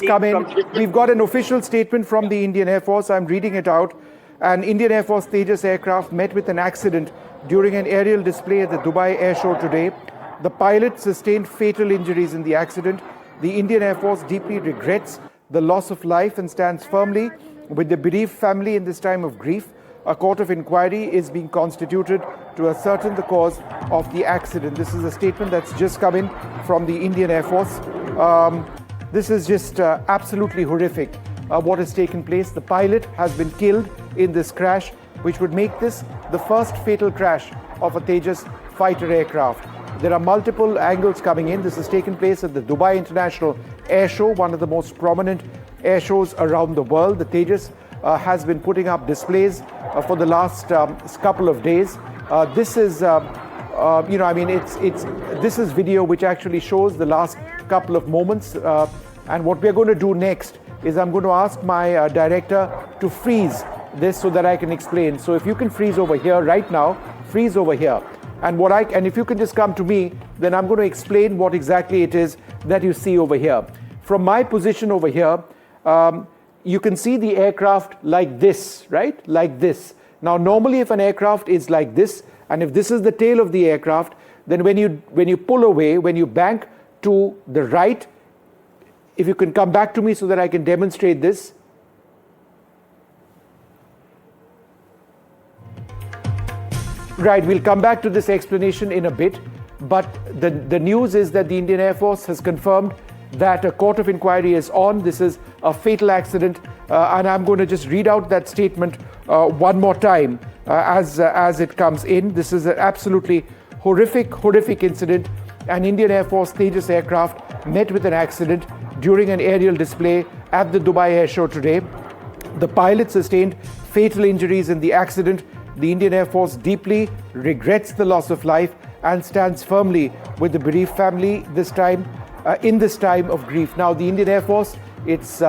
Come in. We've got an official statement from the Indian Air Force. I'm reading it out. An Indian Air Force Tejas aircraft met with an accident during an aerial display at the Dubai Air Show today. The pilot sustained fatal injuries in the accident. The Indian Air Force deeply regrets the loss of life and stands firmly with the bereaved family in this time of grief. A court of inquiry is being constituted to ascertain the cause of the accident. This is a statement that's just come in from the Indian Air Force. This is just absolutely horrific what has taken place. The pilot has been killed in this crash, which would make this the first fatal crash of a Tejas fighter aircraft. There are multiple angles coming in. This has taken place at the Dubai International Air Show, one of the most prominent air shows around the world. The Tejas has been putting up displays for the last couple of days. This is, this is video which actually shows the last couple of moments. And what we're going to do next is I'm going to ask my director to freeze this so that I can explain. So if you can freeze over here right now, freeze over here. And if you can just come to me, then I'm going to explain what exactly it is that you see over here. From my position over here, you can see the aircraft like this, right? Like this. Now, normally if an aircraft is like this, and if this is the tail of the aircraft, then when you pull away, when you bank to the right, if you can come back to me so that I can demonstrate this. Right, we'll come back to this explanation in a bit, but the news is that the Indian Air Force has confirmed that a court of inquiry is on. This is a fatal accident, and I'm going to just read out that statement one more time as it comes in. This is an absolutely horrific incident. An Indian Air Force Tejas aircraft met with an accident during an aerial display at the Dubai Air Show today. The pilot sustained fatal injuries in the accident. The Indian Air Force deeply regrets the loss of life and stands firmly with the bereaved family in this time of grief. Now, the Indian Air Force, its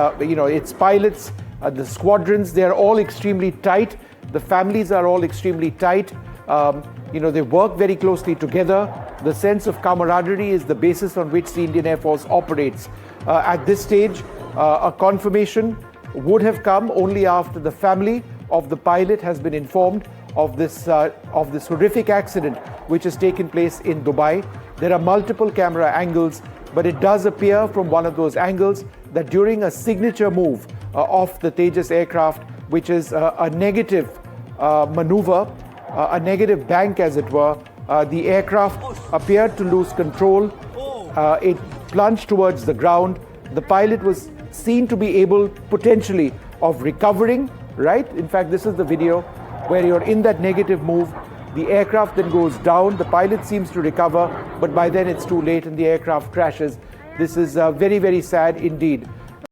pilots, the squadrons, they are all extremely tight. The families are all extremely tight. They work very closely together. The sense of camaraderie is the basis on which the Indian Air Force operates. At this stage, a confirmation would have come only after the family of the pilot has been informed of this horrific accident which has taken place in Dubai. There are multiple camera angles, but it does appear from one of those angles that during a signature move of the Tejas aircraft, which is a negative maneuver, a negative bank as it were, the aircraft appeared to lose control. It plunged towards the ground. The pilot was seen to be able potentially of recovering, right? In fact, this is the video where you're in that negative move. The aircraft then goes down. The pilot seems to recover, but by then it's too late and the aircraft crashes. This is very sad indeed.